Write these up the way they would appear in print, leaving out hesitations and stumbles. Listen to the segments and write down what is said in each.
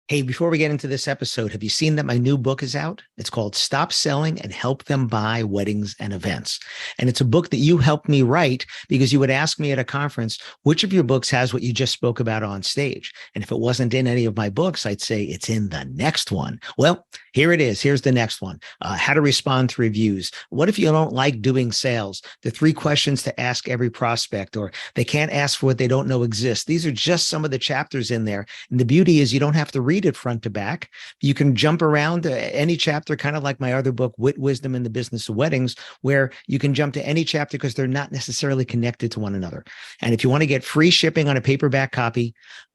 Hey, before we get into this episode, have you seen that my new book is out? It's called Stop Selling and Help Them Buy Weddings and Events. And it's a book that you helped me write because you would ask me at a conference, which of your books has what you just spoke about on stage? And if it wasn't in any of my books, I'd say it's in the next one. Well, here it is. Here's the next one. How to respond to reviews. What if you don't like doing sales? The 3 questions to ask every prospect, or they can't ask for what they don't know exists. These are just some of the chapters in there. And the beauty is you don't have to read it front to back. You can jump around to any chapter, kind of like my other book, Wit, Wisdom, and the Business of Weddings, where you can jump to any chapter because they're not necessarily connected to one another. And if you want to get free shipping on a paperback copy,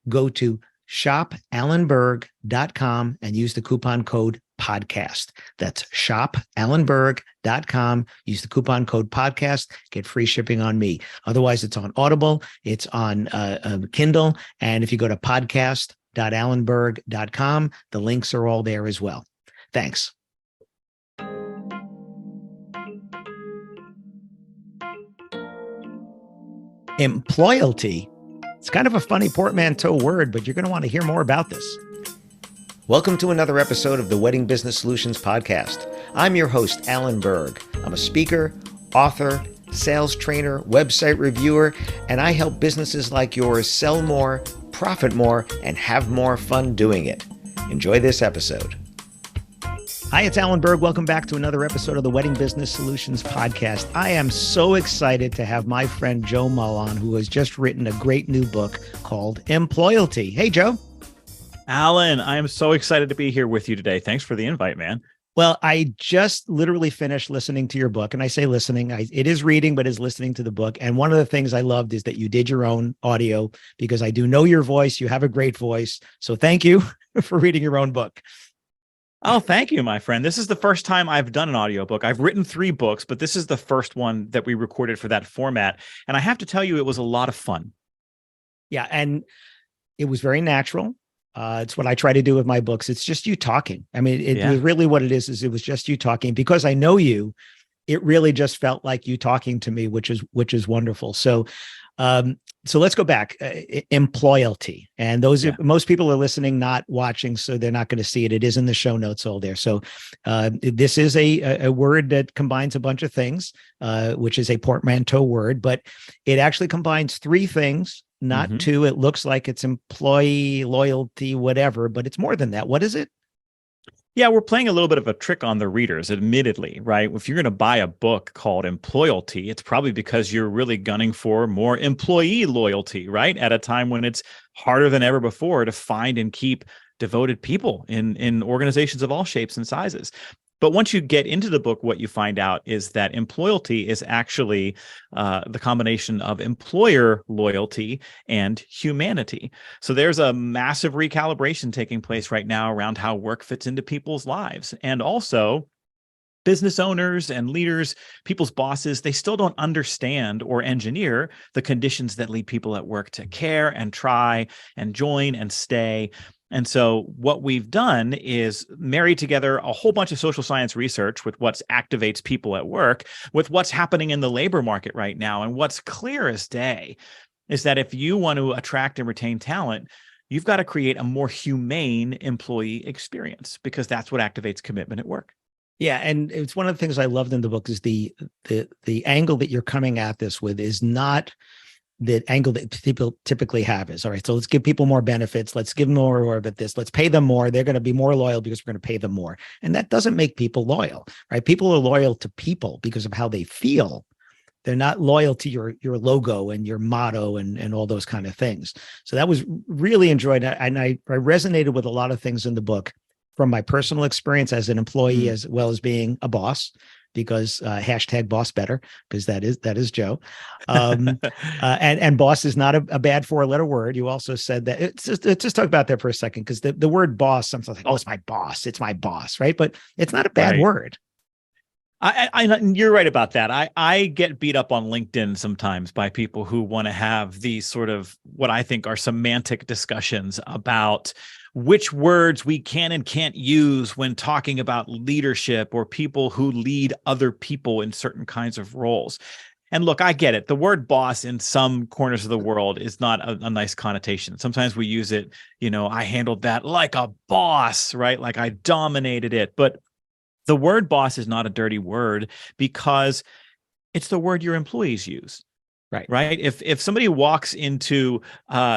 go to shopalanberg.com and use the coupon code podcast. That's shopalanberg.com. Use the coupon code podcast, get free shipping on me. Otherwise, it's on Audible, it's on Kindle. And if you go to podcast.allenberg.com, the links are all there as well. Thanks. Employalty. It's kind of a funny portmanteau word, but you're going to want to hear more about this. Welcome to another episode of the Wedding Business Solutions Podcast. I'm your host, Alan Berg. I'm a speaker, author, sales trainer, website reviewer, and I help businesses like yours sell more, profit more, and have more fun doing it. Enjoy this episode. Hi, it's Alan Berg. Welcome back to another episode of the Wedding Business Solutions Podcast. I am so excited to have my friend Joe Mull on, who has just written a great new book called Employalty. Hey, Joe. Alan, I am so excited to be here with you today. Thanks for the invite, man. Well, I just literally finished listening to your book, and I say listening, it is reading, but is listening to the book. And one of the things I loved is that you did your own audio because I do know your voice. You have a great voice. So thank you for reading your own book. Oh, thank you, my friend. This is the first time I've done an audiobook. I've written 3 books, but this is the first one that we recorded for that format. And I have to tell you, it was a lot of fun. Yeah. And it was very natural. It's what I try to do with my books. It's just you talking. I mean, it was really what it is it was just you talking. Because I know you, it really just felt like you talking to me, which is wonderful. So let's go back. Employalty. And those most people are listening, not watching, so they're not going to see it. It is in the show notes all there. So this is a word that combines a bunch of things, which is a portmanteau word, but it actually combines 3 things, not 2. It looks like it's employee, loyalty, whatever, but it's more than that. What is it? Yeah, we're playing a little bit of a trick on the readers, admittedly, right? If you're going to buy a book called Employalty, it's probably because you're really gunning for more employee loyalty, right? At a time when it's harder than ever before to find and keep devoted people in organizations of all shapes and sizes. But once you get into the book, what you find out is that employalty is actually the combination of employer loyalty and humanity. So there's a massive recalibration taking place right now around how work fits into people's lives. And also, business owners and leaders, people's bosses, they still don't understand or engineer the conditions that lead people at work to care and try and join and stay. And so what we've done is marry together a whole bunch of social science research with what activates people at work, with what's happening in the labor market right now. And what's clear as day is that if you want to attract and retain talent, you've got to create a more humane employee experience, because that's what activates commitment at work. Yeah, and it's one of the things I loved in the book is the angle that you're coming at this with is not the angle that people typically have is, all right, so let's give people more benefits. Let's give them more of this. Let's pay them more. They're going to be more loyal because we're going to pay them more. And that doesn't make people loyal, right? People are loyal to people because of how they feel. They're not loyal to your logo and your motto and all those kind of things. So that was really enjoyed. And I resonated with a lot of things in the book from my personal experience as an employee, as well as being a boss, because hashtag BossBetter, because that is Joe. And boss is not a bad 4-letter word. You also said that it's just talk about that for a second, because the word boss, sometimes like, oh, it's my boss, right? But it's not a bad word. You're right about that. I get beat up on LinkedIn sometimes by people who want to have these sort of what I think are semantic discussions about which words we can and can't use when talking about leadership or people who lead other people in certain kinds of roles. And look, I get it. The word boss in some corners of the world is not a nice connotation. Sometimes we use it, I handled that like a boss, right? Like I dominated it. But the word boss is not a dirty word because it's the word your employees use. Right. If somebody walks into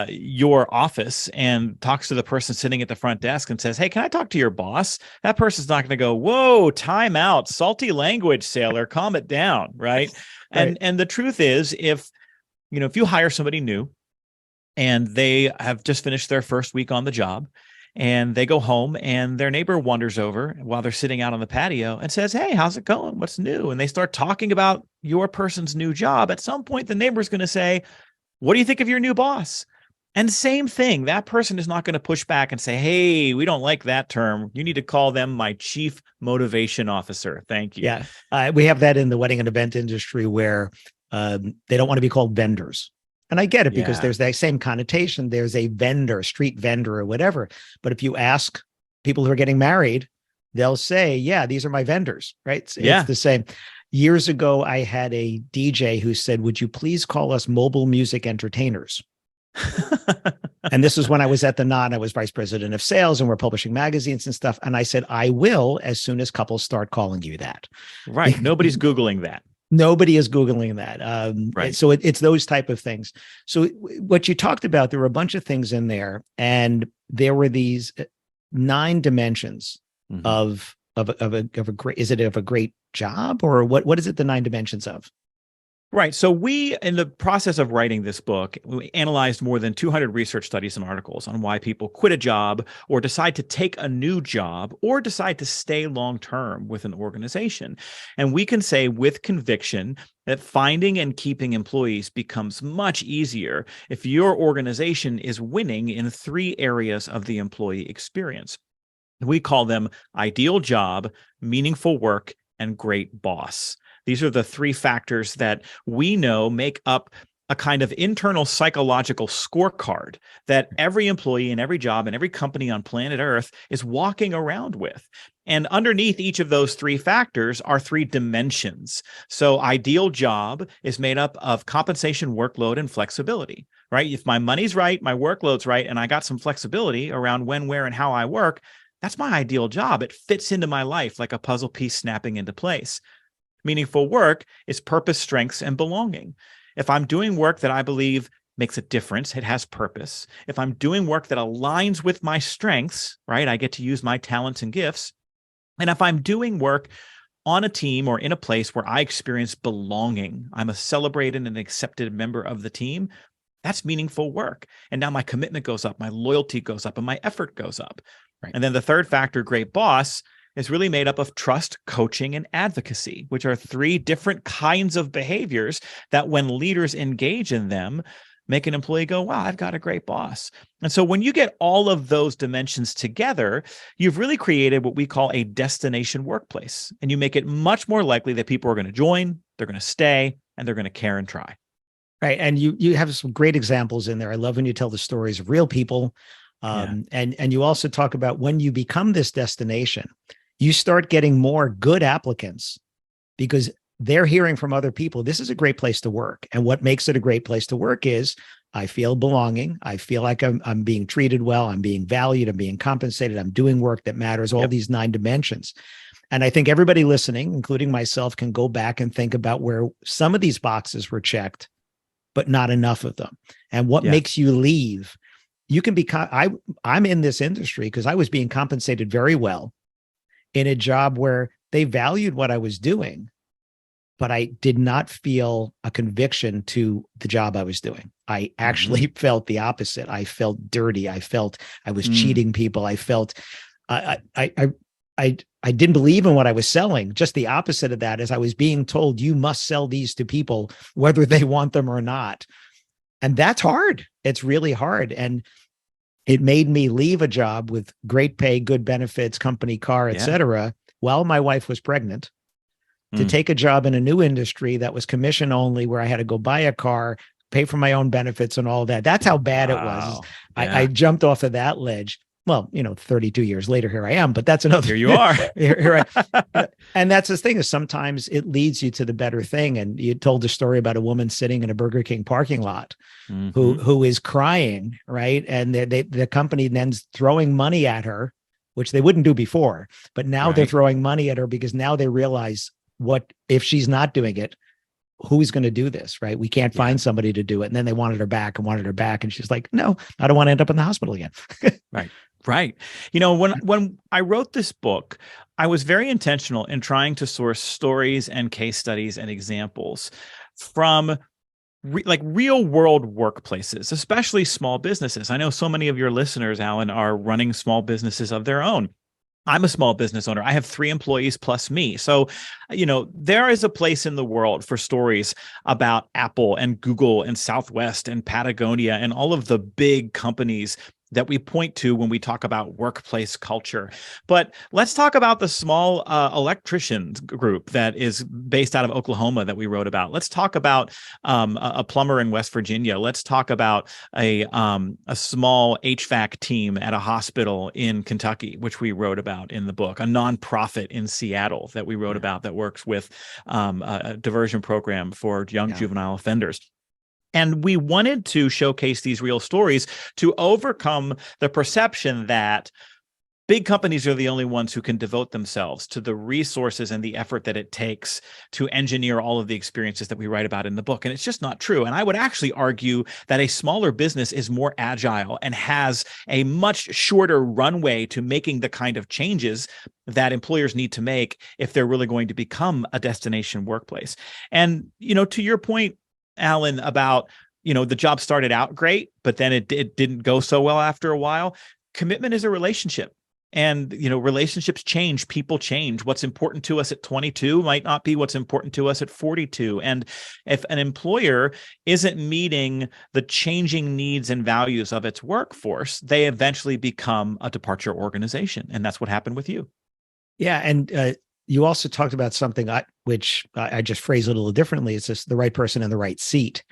your office and talks to the person sitting at the front desk and says, "Hey, can I talk to your boss?" That person's not going to go, "Whoa, time out, salty language, sailor, calm it down." Right. And the truth is, if you hire somebody new and they have just finished their first week on the job, and they go home and their neighbor wanders over while they're sitting out on the patio and says, "Hey, how's it going? What's new?" And they start talking about your person's new job. At some point, the neighbor's going to say, "What do you think of your new boss?" And same thing, that person is not going to push back and say, "Hey, we don't like that term. You need to call them my chief motivation officer. Thank you." Yeah. We have that in the wedding and event industry where they don't want to be called vendors. And I get it because there's that same connotation. There's a vendor, street vendor or whatever. But if you ask people who are getting married, they'll say, "Yeah, these are my vendors," right? It's the same. Years ago, I had a DJ who said, "Would you please call us mobile music entertainers?" And this was when I was at the Knot. I was vice president of sales and we're publishing magazines and stuff. And I said, "I will as soon as couples start calling you that." Right. Nobody's Googling that. Nobody is Googling that. Right. So it's those type of things. So what you talked about, there were a bunch of things in there, and there were these 9 dimensions of a great. Is it of a great job, or what is it? The 9 dimensions of? Right. So we, in the process of writing this book, we analyzed more than 200 research studies and articles on why people quit a job or decide to take a new job or decide to stay long-term with an organization. And we can say with conviction that finding and keeping employees becomes much easier if your organization is winning in 3 areas of the employee experience. We call them ideal job, meaningful work, and great boss. These are the 3 factors that we know make up a kind of internal psychological scorecard that every employee in every job and every company on planet Earth is walking around with. And underneath each of those 3 factors are 3 dimensions. So ideal job is made up of compensation, workload, and flexibility, right? If my money's right, my workload's right, and I got some flexibility around when, where, and how I work, that's my ideal job. It fits into my life like a puzzle piece snapping into place. Meaningful work is purpose, strengths, and belonging. If I'm doing work that I believe makes a difference, it has purpose. If I'm doing work that aligns with my strengths, right, I get to use my talents and gifts. And if I'm doing work on a team or in a place where I experience belonging, I'm a celebrated and accepted member of the team, that's meaningful work. And now my commitment goes up, my loyalty goes up, and my effort goes up. Right. And then the third factor, great boss, is really made up of trust, coaching, and advocacy, which are 3 different kinds of behaviors that when leaders engage in them, make an employee go, "Wow, I've got a great boss." And so when you get all of those dimensions together, you've really created what we call a destination workplace. And you make it much more likely that people are going to join, they're going to stay, and they're going to care and try. Right. And you have some great examples in there. I love when you tell the stories of real people. And you also talk about when you become this destination, you start getting more good applicants because they're hearing from other people, this is a great place to work. And what makes it a great place to work is I feel belonging. I feel like I'm being treated well. I'm being valued. I'm being compensated. I'm doing work that matters, all these 9 dimensions. And I think everybody listening, including myself, can go back and think about where some of these boxes were checked, but not enough of them. And what makes you leave. You can be, I'm in this industry because I was being compensated very well in a job where they valued what I was doing, but I did not feel a conviction to the job I was doing. I actually felt the opposite. I felt dirty. I felt I was cheating people. I felt I didn't believe in what I was selling. Just the opposite of that is I was being told you must sell these to people, whether they want them or not. And that's hard. It's really hard. And it made me leave a job with great pay, good benefits, company car, et cetera, while my wife was pregnant, to take a job in a new industry that was commission only, where I had to go buy a car, pay for my own benefits and all that. That's how bad it was. I jumped off of that ledge. well, 32 years later, here I am, but that's another. Here you are. And that's the thing, is sometimes it leads you to the better thing. And you told a story about a woman sitting in a Burger King parking lot who is crying, right? And the company then's throwing money at her, which they wouldn't do before, but now they're throwing money at her because now they realize, what if she's not doing it? Who's going to do this, right? We can't find somebody to do it. And then they wanted her back. And she's like, no, I don't want to end up in the hospital again. Right. When I wrote this book, I was very intentional in trying to source stories and case studies and examples from real world workplaces, especially small businesses. I know so many of your listeners, Alan, are running small businesses of their own. I'm a small business owner. I have 3 employees plus me. So, there is a place in the world for stories about Apple and Google and Southwest and Patagonia and all of the big companies that we point to when we talk about workplace culture. But let's talk about the small electricians group that is based out of Oklahoma that we wrote about. Let's talk about a plumber in West Virginia. Let's talk about a small HVAC team at a hospital in Kentucky, which we wrote about in the book, a nonprofit in Seattle that we wrote about that works with a diversion program for young juvenile offenders. And we wanted to showcase these real stories to overcome the perception that big companies are the only ones who can devote themselves to the resources and the effort that it takes to engineer all of the experiences that we write about in the book. And it's just not true. And I would actually argue that a smaller business is more agile and has a much shorter runway to making the kind of changes that employers need to make if they're really going to become a destination workplace. And, to your point, Alan, about, the job started out great, but then it didn't go so well after a while. Commitment is a relationship. And, relationships change, people change. What's important to us at 22 might not be what's important to us at 42. And if an employer isn't meeting the changing needs and values of its workforce, they eventually become a departure organization. And that's what happened with you. Yeah. And you also talked about something which I just phrase it a little differently. It's just the right person in the right seat,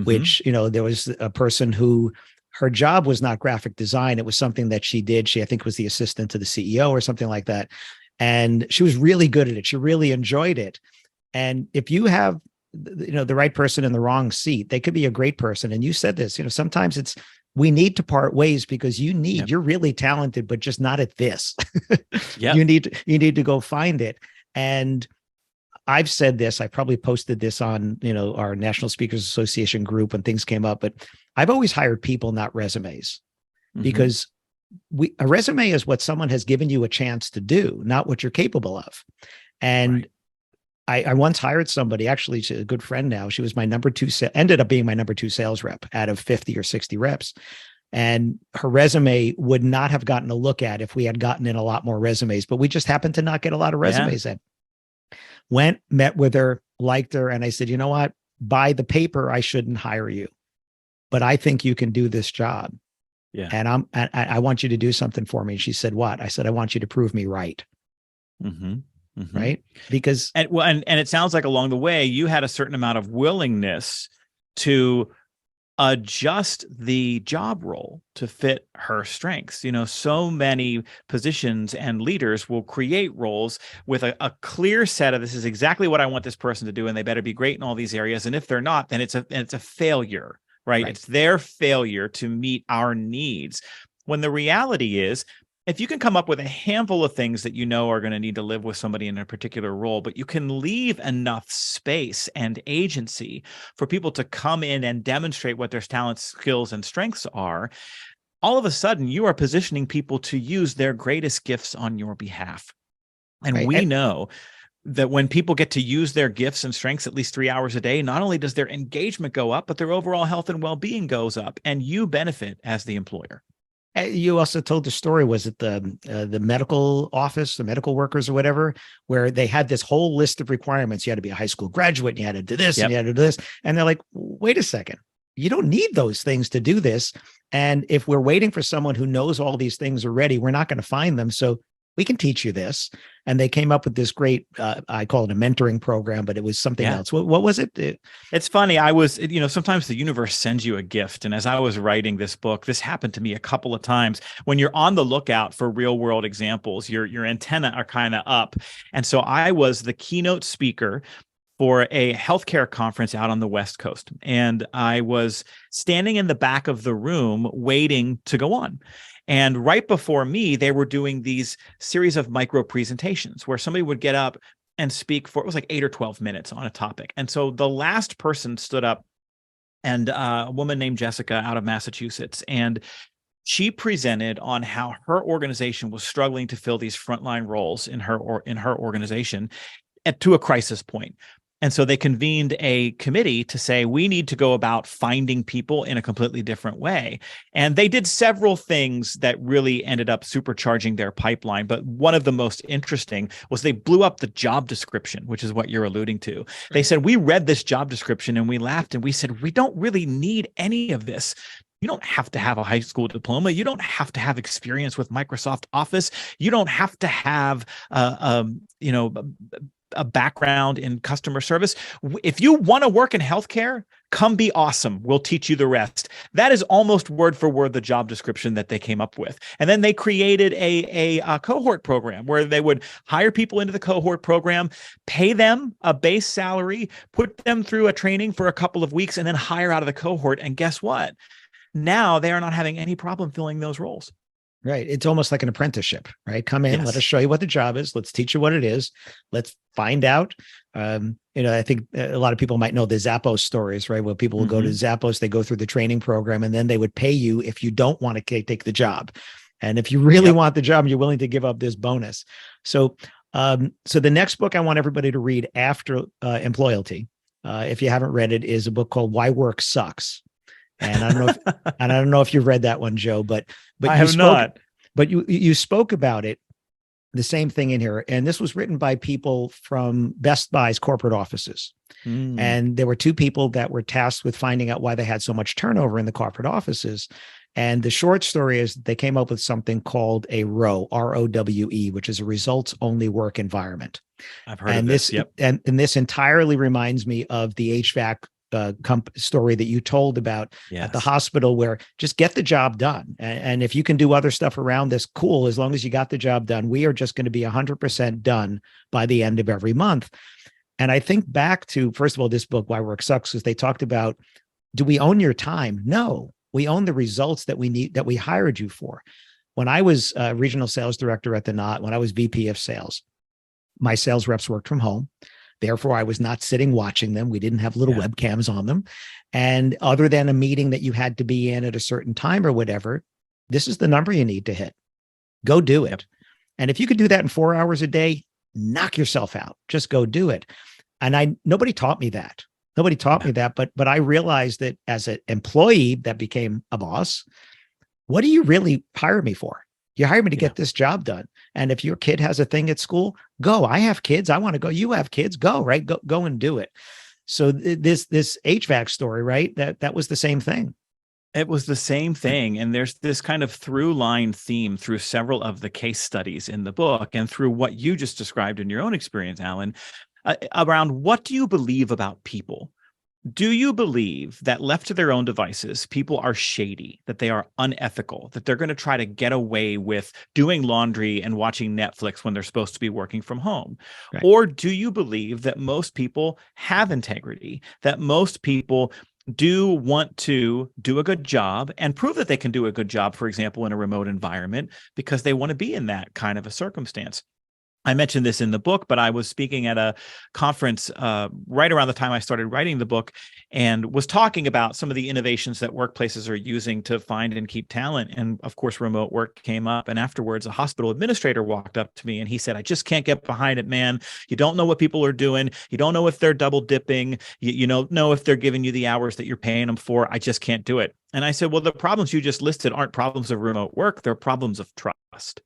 which, there was a person who, her job was not graphic design. It was something that she did. She, I think, was the assistant to the CEO or something like that. And she was really good at it. She really enjoyed it. And if you have, the right person in the wrong seat, they could be a great person. And you said this, sometimes we need to part ways because you're really talented, but just not at this. You need to go find it. And I've said this, I probably posted this on, our National Speakers Association group when things came up, but I've always hired people, not resumes, because a resume is what someone has given you a chance to do, not what you're capable of. And I once hired somebody, actually, she's a good friend now. She was my ended up being my number 2 sales rep out of 50 or 60 reps. And her resume would not have gotten a look at if we had gotten in a lot more resumes, but we just happened to not get a lot of resumes in. Went, met with her, liked her. And I said, you know what? By the paper, I shouldn't hire you, but I think you can do this job. Yeah. And I want you to do something for me. And she said, what? I said, I want you to prove me right. Right. Because, and it sounds like along the way, you had a certain amount of willingness to adjust the job role to fit her strengths. So many positions and leaders will create roles with a clear set of, this is exactly what I want this person to do, and they better be great in all these areas. And if they're not, then it's a failure, right? It's their failure to meet our needs. When the reality is, if you can come up with a handful of things that are going to need to live with somebody in a particular role, but you can leave enough space and agency for people to come in and demonstrate what their talents, skills, and strengths are, all of a sudden you are positioning people to use their greatest gifts on your behalf. And we know that when people get to use their gifts and strengths at least 3 hours a day, not only does their engagement go up, but their overall health and well-being goes up, and you benefit as the employer. You also told the story, was it the medical office, the medical workers or whatever, where they had this whole list of requirements. You had to be a high school graduate, and you had to do this, and you had to do this. And they're like, wait a second, you don't need those things to do this. And if we're waiting for someone who knows all these things already, we're not going to find them. So we can teach you this. And they came up with this great, I call it a mentoring program, but it was something else. What was it? It's funny. Sometimes the universe sends you a gift. And as I was writing this book, this happened to me a couple of times. When you're on the lookout for real world examples, your antenna are kind of up. And so I was the keynote speaker for a healthcare conference out on the West Coast. And I was standing in the back of the room waiting to go on. And right before me, they were doing these series of micro presentations where somebody would get up and speak for, it was like 8 or 12 minutes on a topic. And so the last person stood up, and a woman named Jessica out of Massachusetts. And she presented on how her organization was struggling to fill these frontline roles in her organization to a crisis point. And so they convened a committee to say, we need to go about finding people in a completely different way. And they did several things that really ended up supercharging their pipeline. But one of the most interesting was they blew up the job description, which is what you're alluding to. Right. They said, we read this job description and we laughed and we said, we don't really need any of this. You don't have to have a high school diploma. You don't have to have experience with Microsoft Office. You don't have to have, a background in customer service. If you want to work in healthcare, come be awesome. We'll teach you the rest. That is almost word for word the job description that they came up with. And then they created a cohort program where they would hire people into the cohort program, pay them a base salary, put them through a training for a couple of weeks, and then hire out of the cohort. And guess what? Now they are not having any problem filling those roles. Right. It's almost like an apprenticeship, right? Come in, let us show you what the job is. Let's teach you what it is. Let's find out. I think a lot of people might know the Zappos stories, right? Where people will go to Zappos, they go through the training program, and then they would pay you if you don't want to take the job. And if you really want the job, you're willing to give up this bonus. So the next book I want everybody to read after Employalty, if you haven't read it, is a book called Why Work Sucks. And I don't know if you've read that one, Joe, but I have not. But you spoke about it, the same thing in here. And this was written by people from Best Buy's corporate offices. And there were two people that were tasked with finding out why they had so much turnover in the corporate offices. And the short story is they came up with something called a ROWE, ROWE, which is a results only work environment. I've heard of this. Yep. And this entirely reminds me of the HVAC story that you told about at the hospital, where just get the job done. And if you can do other stuff around this, cool, as long as you got the job done. We are just going to be 100% done by the end of every month. And I think back to, first of all, this book, Why Work Sucks, because they talked about, do we own your time? No, we own the results that we need, that we hired you for. When I was regional sales director at the Knot, when I was VP of sales, my sales reps worked from home. Therefore, I was not sitting watching them. We didn't have little webcams on them. And other than a meeting that you had to be in at a certain time or whatever, this is the number you need to hit. Go do it. And if you could do that in 4 hours a day, knock yourself out. Just go do it. And nobody taught me that. Nobody taught me that. But I realized that as an employee that became a boss, what do you really hire me for? You hired me to get this job done. And if your kid has a thing at school, go. I have kids. I want to go. You have kids. Go, right? Go and do it. So this HVAC story, right? That was the same thing. It was the same thing. And there's this kind of through line theme through several of the case studies in the book and through what you just described in your own experience, Alan, around what do you believe about people? Do you believe that left to their own devices, people are shady, that they are unethical, that they're going to try to get away with doing laundry and watching Netflix when they're supposed to be working from home? Right. Or do you believe that most people have integrity, that most people do want to do a good job and prove that they can do a good job, for example, in a remote environment, because they want to be in that kind of a circumstance? I mentioned this in the book, but I was speaking at a conference right around the time I started writing the book and was talking about some of the innovations that workplaces are using to find and keep talent. And of course, remote work came up. And afterwards, a hospital administrator walked up to me and he said, I just can't get behind it, man. You don't know what people are doing. You don't know if they're double dipping. You don't know if they're giving you the hours that you're paying them for. I just can't do it. And I said, well, the problems you just listed aren't problems of remote work. They're problems of trust.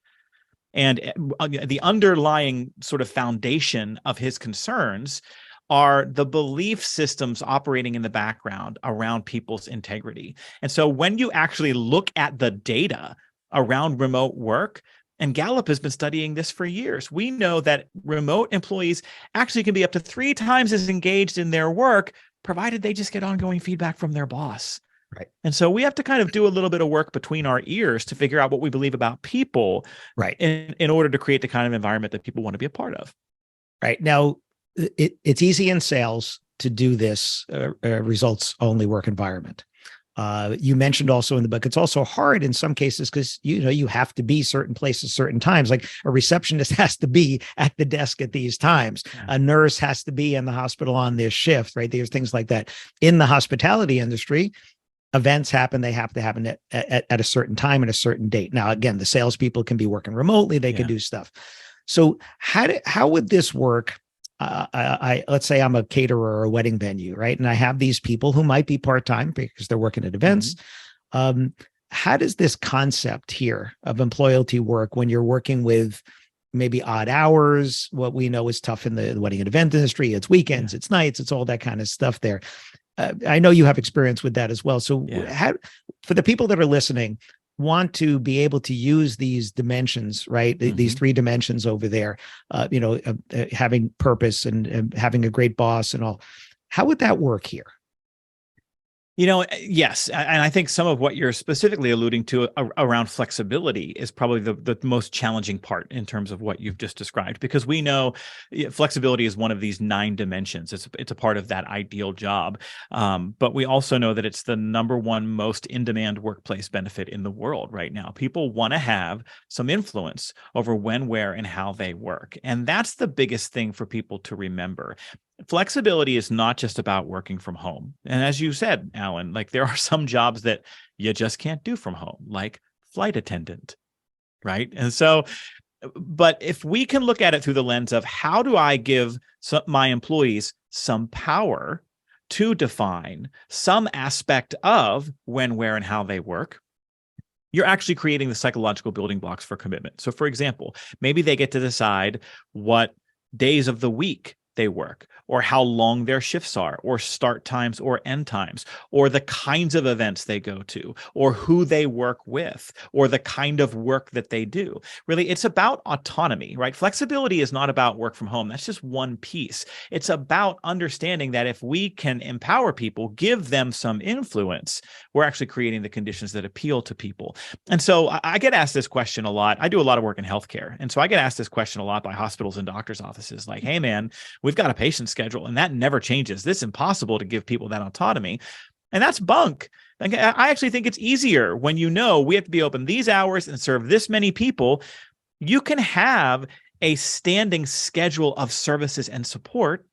And the underlying sort of foundation of his concerns are the belief systems operating in the background around people's integrity. And so when you actually look at the data around remote work, And Gallup has been studying this for years. We know that remote employees actually can be up to 3 times as engaged in their work, provided they just get ongoing feedback from their boss. Right. And so we have to kind of do a little bit of work between our ears to figure out what we believe about people, Right. in order to create the kind of environment that people want to be a part of. Right. Now, it's easy in sales to do this results only work environment. You mentioned also in the book, it's also hard in some cases because, you have to be certain places, certain times. Like a receptionist has to be at the desk at these times. Yeah. A nurse has to be in the hospital on this shift, right? There's things like that. In the hospitality industry, events happen. They have to happen at a certain time and a certain date. Now, again, the salespeople can be working remotely. They can do stuff. So how would this work? Let's say I'm a caterer or a wedding venue, right? And I have these people who might be part-time because they're working at events. Mm-hmm. How does this concept here of Employalty work when you're working with maybe odd hours? What we know is tough in the wedding and event industry. It's weekends, it's nights, it's all that kind of stuff there. I know you have experience with that as well. So how, for the people that are listening, want to be able to use these dimensions, right? These 3 dimensions over there, having purpose and having a great boss and all. How would that work here? Yes. And I think some of what you're specifically alluding to around flexibility is probably the most challenging part in terms of what you've just described, because we know flexibility is one of these 9 dimensions. It's a part of that ideal job. But we also know that it's the number one most in-demand workplace benefit in the world right now. People want to have some influence over when, where, and how they work. And that's the biggest thing for people to remember. Flexibility is not just about working from home. And as you said, Alan, like there are some jobs that you just can't do from home, like flight attendant, right? And so, but if we can look at it through the lens of how do I give my employees some power to define some aspect of when, where, and how they work, you're actually creating the psychological building blocks for commitment. So for example, maybe they get to decide what days of the week they work, or how long their shifts are, or start times or end times, or the kinds of events they go to, or who they work with, or the kind of work that they do. Really, it's about autonomy, right? Flexibility is not about work from home. That's just one piece. It's about understanding that if we can empower people, give them some influence, we're actually creating the conditions that appeal to people. And so I get asked this question a lot. I do a lot of work in healthcare. And so I get asked this question a lot by hospitals and doctors' offices, like, hey man, we've got a patient schedule and that never changes. It's impossible to give people that autonomy. And that's bunk. Like, I actually think it's easier when we have to be open these hours and serve this many people. You can have a standing schedule of services and support,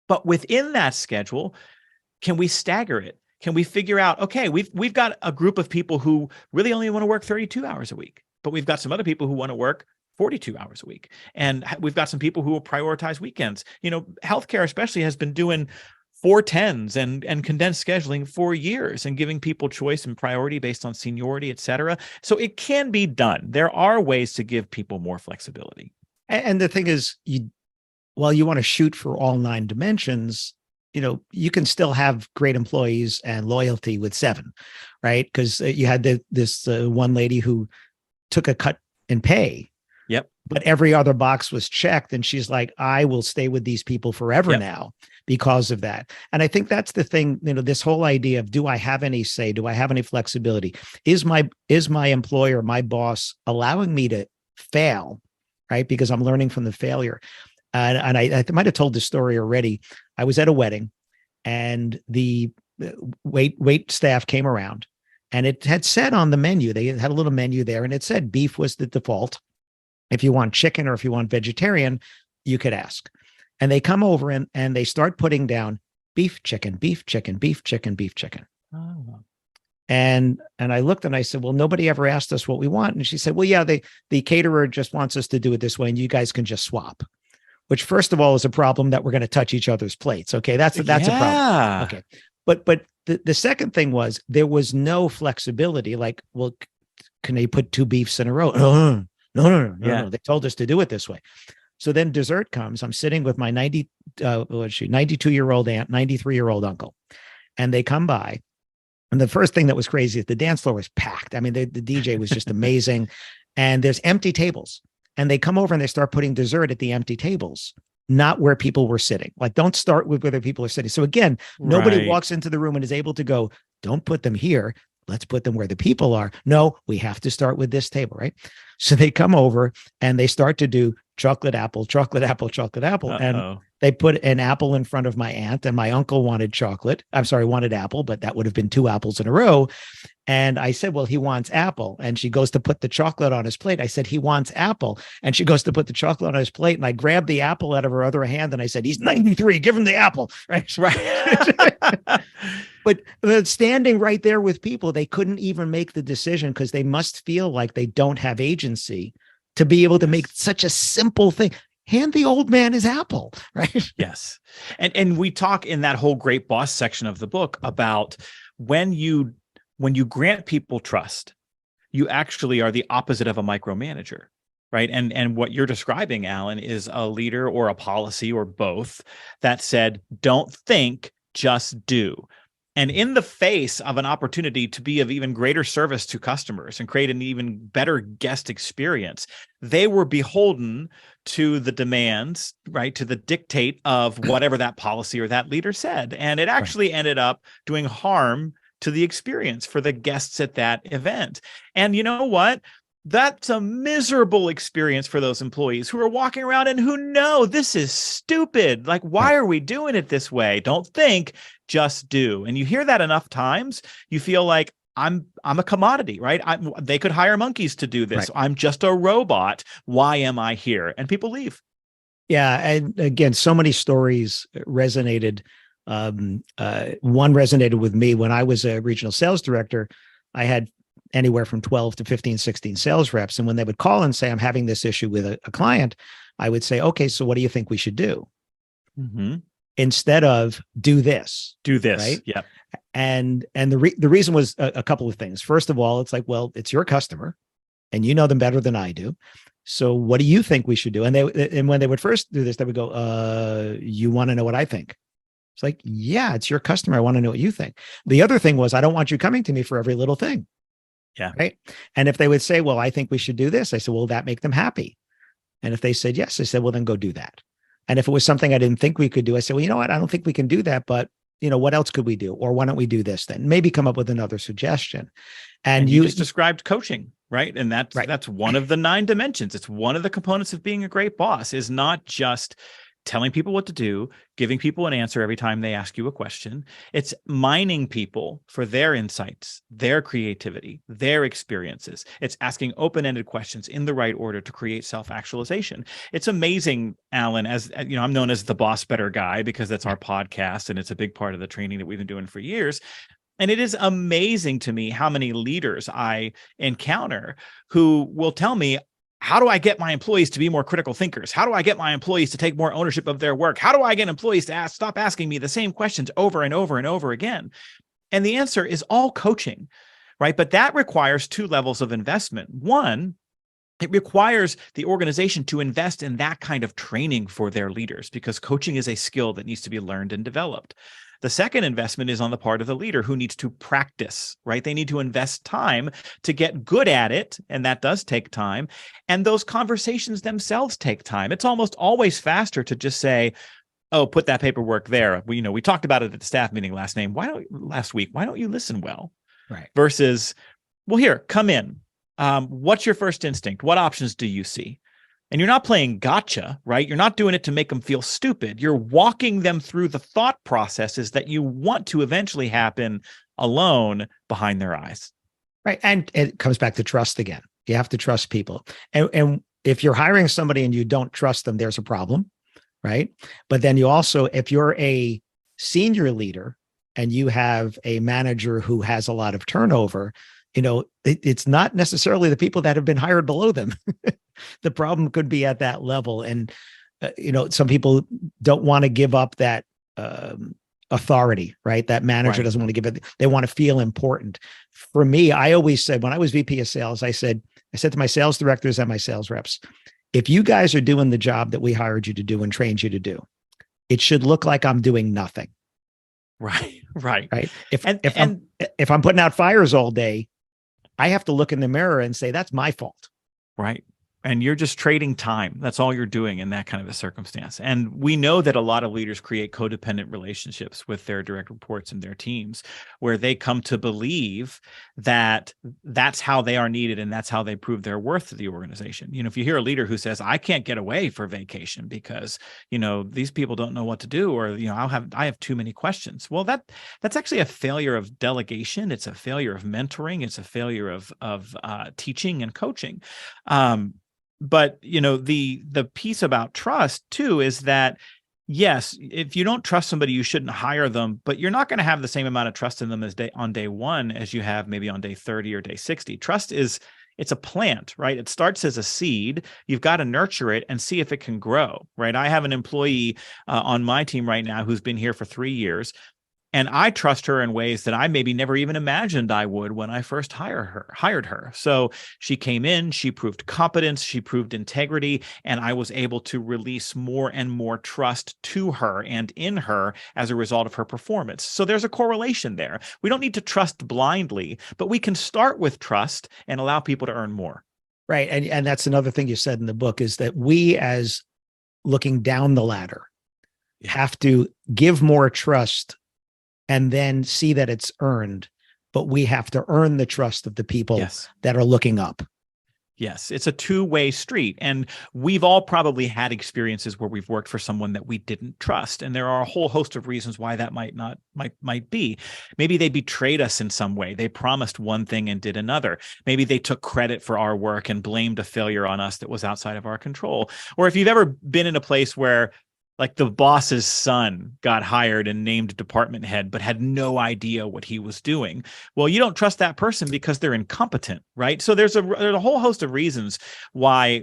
but within that schedule, can we stagger it? Can we figure out, okay, we've got a group of people who really only want to work 32 hours a week, but we've got some other people who want to work 42 hours a week. And we've got some people who will prioritize weekends. Healthcare especially has been doing 410s and condensed scheduling for years and giving people choice and priority based on seniority, et cetera. So it can be done. There are ways to give people more flexibility. And the thing is, while you want to shoot for all 9 dimensions, you can still have great employees and loyalty with 7, right? Because you had this one lady who took a cut in pay. Yep. But every other box was checked. And she's like, I will stay with these people forever now because of that. And I think that's the thing, this whole idea of, do I have any say? Do I have any flexibility? Is my employer, my boss allowing me to fail, right? Because I'm learning from the failure. And I might have told this story already. I was at a wedding and the wait staff came around and it had said on the menu, they had a little menu there and it said beef was the default. If you want chicken or if you want vegetarian, you could ask. And they come over and they start putting down beef, chicken, beef, chicken, beef, chicken, beef, chicken. Oh. And I looked and I said, well, nobody ever asked us what we want. And she said, well, yeah, the caterer just wants us to do it this way and you guys can just swap. Which first of all is a problem that we're going to touch each other's plates. Okay, that's a problem. Okay. But the second thing was there was no flexibility. Like, well, can they put 2 beefs in a row? No. They told us to do it this way. So then dessert comes. I'm sitting with my 92-year-old aunt, 93-year-old uncle, and they come by. And the first thing that was crazy is the dance floor was packed. I mean, the DJ was just amazing. and there's empty tables, and they come over and they start putting dessert at the empty tables, not where people were sitting. Like, don't start with where the people are sitting. So again, nobody Right. walks into the room and is able to go, don't put them here. Let's put them where the people are. No, we have to start with this table, right? So they come over and they start to do chocolate apple, chocolate apple, chocolate apple. And Uh-oh. they put an apple in front of my aunt, and my uncle wanted chocolate. I'm sorry, wanted apple, but that would have been 2 apples in a row. And I said, well, he wants apple. And she goes to put the chocolate on his plate. I said, he wants apple. And she goes to put the chocolate on his plate. And I grabbed the apple out of her other hand. And I said, he's 93. Give him the apple. Right. Right. But standing right there with people, they couldn't even make the decision because they must feel like they don't have agency to be able to make such a simple thing. Hand the old man his apple. Right. Yes. And we talk in that whole Great Boss section of the book about when you grant people trust, you actually are the opposite of a micromanager, right? And what you're describing, Alan, is a leader or a policy or both that said, don't think, just do. And in the face of an opportunity to be of even greater service to customers and create an even better guest experience, they were beholden to the demands, right, to the dictate of whatever that policy or that leader said. And it actually ended up doing harm to the experience for the guests at that event. And you know what? That's a miserable experience for those employees who are walking around and who know this is stupid. Like, why are we doing it this way? Don't think, just do. And you hear that enough times, you feel like I'm a commodity, right? They could hire monkeys to do this. Right. I'm just a robot. Why am I here? And people leave. Yeah. And again, so many stories resonated. One resonated with me when I was a regional sales director. I had anywhere from 12 to 15, 16 sales reps. And when they would call and say, I'm having this issue with a client, I would say, okay, so what do you think we should do? Mm-hmm. Instead of do this. Do this. Right. Yep. And the reason was a couple of things. First of all, it's like, well, it's your customer and you know them better than I do. So what do you think we should do? And when they would first do this, they would go, you want to know what I think? It's like, yeah, it's your customer. I want to know what you think. The other thing was, I don't want you coming to me for every little thing. Yeah. Right. And if they would say, well, I think we should do this, I said, well, will that make them happy? And if they said yes, I said, well, then go do that. And if it was something I didn't think we could do, I said, well, you know what? I don't think we can do that, but what else could we do? Or why don't we do this then? Maybe come up with another suggestion. And you just described coaching, right? And that's right. That's one of the 9 dimensions. It's one of the components of being a great boss, is not just telling people what to do, giving people an answer every time they ask you a question. It's mining people for their insights, their creativity, their experiences. It's asking open-ended questions in the right order to create self-actualization. It's amazing, Alan, as you know, I'm known as the BossBetter guy because that's our podcast and it's a big part of the training that we've been doing for years. And it is amazing to me how many leaders I encounter who will tell me, how do I get my employees to be more critical thinkers? How do I get my employees to take more ownership of their work? How do I get employees to stop asking me the same questions over and over and over again? And the answer is all coaching, right? But that requires 2 levels of investment. One, it requires the organization to invest in that kind of training for their leaders because coaching is a skill that needs to be learned and developed. The second investment is on the part of the leader who needs to practice, right? They need to invest time to get good at it, and that does take time. And those conversations themselves take time. It's almost always faster to just say, oh, put that paperwork there. We talked about it at the staff meeting last week. Why don't you listen well? Right. Versus, well, here, come in. What's your first instinct? What options do you see? And you're not playing gotcha, right? You're not doing it to make them feel stupid. You're walking them through the thought processes that you want to eventually happen alone behind their eyes. Right. And it comes back to trust again. You have to trust people. And if you're hiring somebody and you don't trust them, there's a problem, right? But then you also, if you're a senior leader and you have a manager who has a lot of turnover, it's not necessarily the people that have been hired below them. The problem could be at that level. And, some people don't want to give up that authority, right? That manager doesn't want to give it. They want to feel important. For me, I always said, when I was VP of sales, I said to my sales directors and my sales reps, if you guys are doing the job that we hired you to do and trained you to do, it should look like I'm doing nothing. Right. If I'm putting out fires all day, I have to look in the mirror and say, that's my fault. Right. And you're just trading time. That's all you're doing in that kind of a circumstance. And we know that a lot of leaders create codependent relationships with their direct reports and their teams, where they come to believe that that's how they are needed and that's how they prove their worth to the organization. If you hear a leader who says, I can't get away for vacation because, these people don't know what to do, or, I have too many questions. Well, that's actually a failure of delegation. It's a failure of mentoring. It's a failure of teaching and coaching. But the piece about trust too is that, yes, if you don't trust somebody, you shouldn't hire them, but you're not going to have the same amount of trust in them on day one as you have maybe on day 30 or day 60. Trust it's a plant, right? It starts as a seed. You've got to nurture it and see if it can grow, right? I have an employee on my team right now who's been here for 3 years. And I trust her in ways that I maybe never even imagined I would when I first hired her. So she came in, she proved competence, she proved integrity, and I was able to release more and more trust to her and in her as a result of her performance. So there's a correlation there. We don't need to trust blindly, but we can start with trust and allow people to earn more. Right. And that's another thing you said in the book, is that we, as looking down the ladder, have to give more trust and then see that it's earned, but we have to earn the trust of the people that are looking up. Yes, it's a two-way street. And we've all probably had experiences where we've worked for someone that we didn't trust. And there are a whole host of reasons why that might be. Maybe they betrayed us in some way. They promised one thing and did another. Maybe they took credit for our work and blamed a failure on us that was outside of our control. Or if you've ever been in a place where, like, the boss's son got hired and named department head, but had no idea what he was doing. Well, you don't trust that person because they're incompetent, right? So there's a whole host of reasons why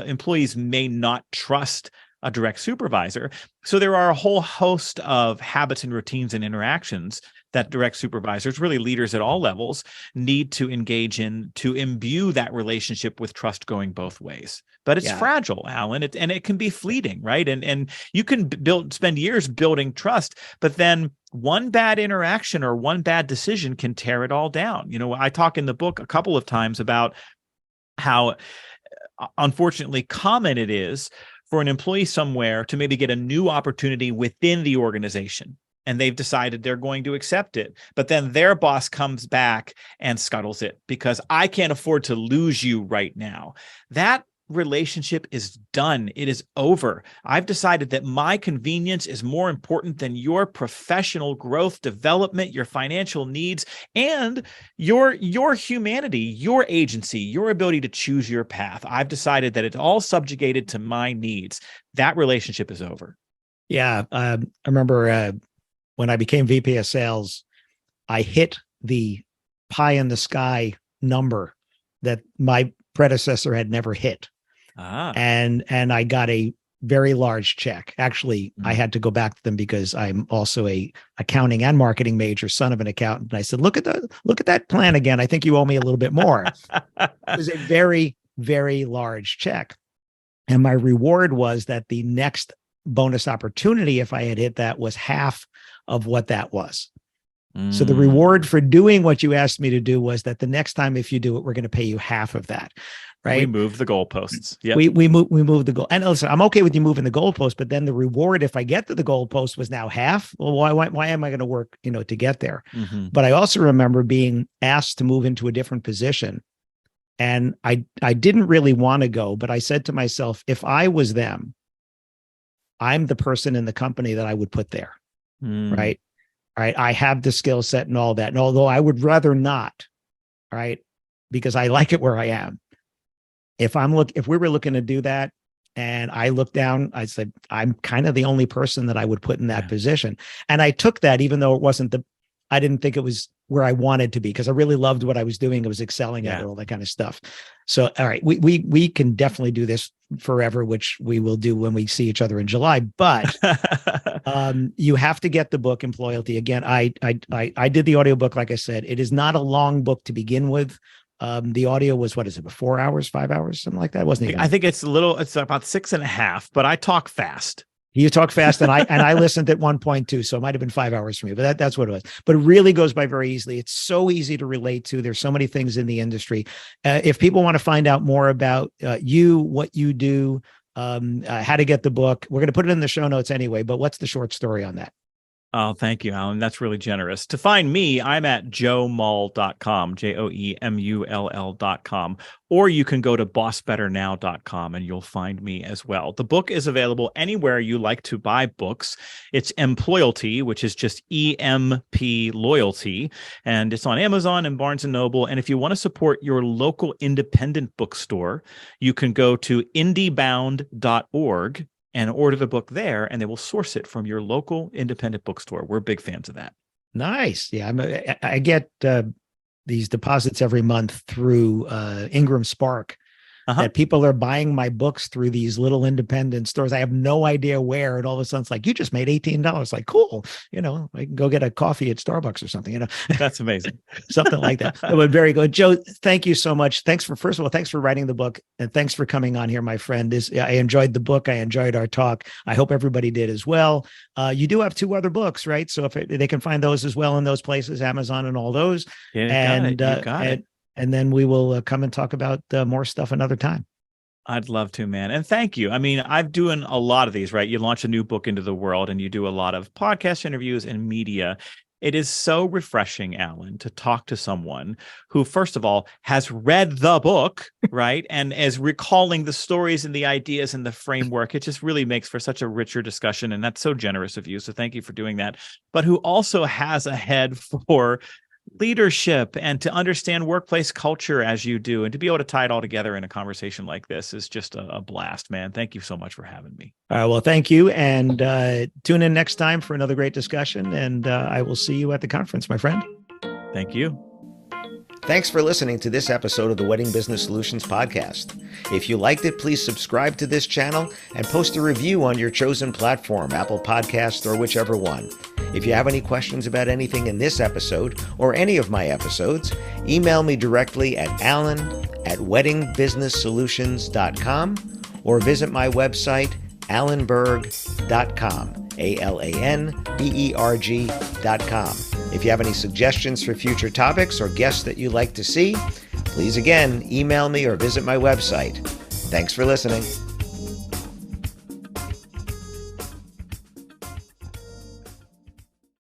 employees may not trust a direct supervisor. So there are a whole host of habits and routines and interactions that direct supervisors, really leaders at all levels, need to engage in to imbue that relationship with trust going both ways. But it's fragile, Alan, and it can be fleeting, right? And you can spend years building trust, but then one bad interaction or one bad decision can tear it all down. I talk in the book a couple of times about how, unfortunately, common it is for an employee somewhere to maybe get a new opportunity within the organization, and they've decided they're going to accept it. But then their boss comes back and scuttles it because I can't afford to lose you right now. That relationship is done. It is over. I've decided that my convenience is more important than your professional growth, development, your financial needs, and your humanity, your agency, your ability to choose your path. I've decided that it's all subjugated to my needs. That relationship is over. Yeah. I remember when I became VP of sales, I hit the pie in the sky number that my predecessor had never hit. And I got a very large check. Actually, I had to go back to them because I'm also a accounting and marketing major, son of an accountant. And I said, look at that plan again. I think you owe me a little bit more. It was a very, very large check. And my reward was that the next bonus opportunity, if I had hit that, was half of what that was. So the reward for doing what you asked me to do was that the next time, if you do it, we're going to pay you half of that. Right. We moved the goalposts. Yeah. We moved the goal. And listen, I'm okay with you moving the goalpost, but then the reward, if I get to the goalpost, was now half. Well, why am I going to work, to get there? Mm-hmm. But I also remember being asked to move into a different position. And I didn't really want to go, but I said to myself, if I was them, I'm the person in the company that I would put there. Right. Right. I have the skill set and all that. And although I would rather not, right, because I like it where I am. If we were looking to do that and I looked down, I said, I'm kind of the only person that I would put in that position. And I took that, even though it wasn't I didn't think it was where I wanted to be, because I really loved what I was doing. I was excelling at it, all that kind of stuff. So, all right, we can definitely do this forever, which we will do when we see each other in July. But you have to get the book Employalty. Again, I did the audiobook, like I said. It is not a long book to begin with. The audio was, what is it, 4 hours, 5 hours, something like that? It wasn't even. I think it's about 6.5, but I talk fast. You talk fast, and I listened at one point too, so it might have been 5 hours for me, but that's what it was. But it really goes by very easily. It's so easy to relate to. There's so many things in the industry. If people want to find out more about you, what you do, how to get the book, we're going to put it in the show notes anyway. But what's the short story on that? Oh, thank you, Alan. That's really generous. To find me, I'm at joemull.com, JOEMULL.com, or you can go to bossbetternow.com and you'll find me as well. The book is available anywhere you like to buy books. It's Employalty, which is just EMP loyalty, and it's on Amazon and Barnes & Noble. And if you want to support your local independent bookstore, you can go to indiebound.org and order the book there, and they will source it from your local independent bookstore. We're big fans of that. Nice. Yeah, I get these deposits every month through Ingram Spark. That people are buying my books through these little independent stores. I have no idea where, and all of a sudden it's like, you just made $18. Like, cool. I can go get a coffee at Starbucks or something, That's amazing. Something like that. But very good. Joe, thank you so much. First of all, thanks for writing the book, and thanks for coming on here, my friend. I enjoyed the book. I enjoyed our talk. I hope everybody did as well. You do have 2 other books, right? So if they can find those as well in those places, Amazon and all those. Yeah, you got it. And then we will come and talk about more stuff another time. I'd love to, man. And thank you. I mean, I've doing a lot of these, right? You launch a new book into the world and you do a lot of podcast interviews and media. It is so refreshing, Alan, to talk to someone who, first of all, has read the book, right? And is recalling the stories and the ideas and the framework. It just really makes for such a richer discussion. And that's so generous of you. So thank you for doing that. But who also has a head for leadership and to understand workplace culture as you do, and to be able to tie it all together in a conversation like this is just a blast, man. Thank you so much for having me. All right, well, thank you. And tune in next time for another great discussion. And I will see you at the conference, my friend. Thank you. Thanks for listening to this episode of the Wedding Business Solutions podcast. If you liked it, please subscribe to this channel and post a review on your chosen platform, Apple Podcasts or whichever one. If you have any questions about anything in this episode or any of my episodes, email me directly at alan@weddingbusinesssolutions.com or visit my website, alanberg.com, alanberg.com. If you have any suggestions for future topics or guests that you'd like to see, please again, email me or visit my website. Thanks for listening.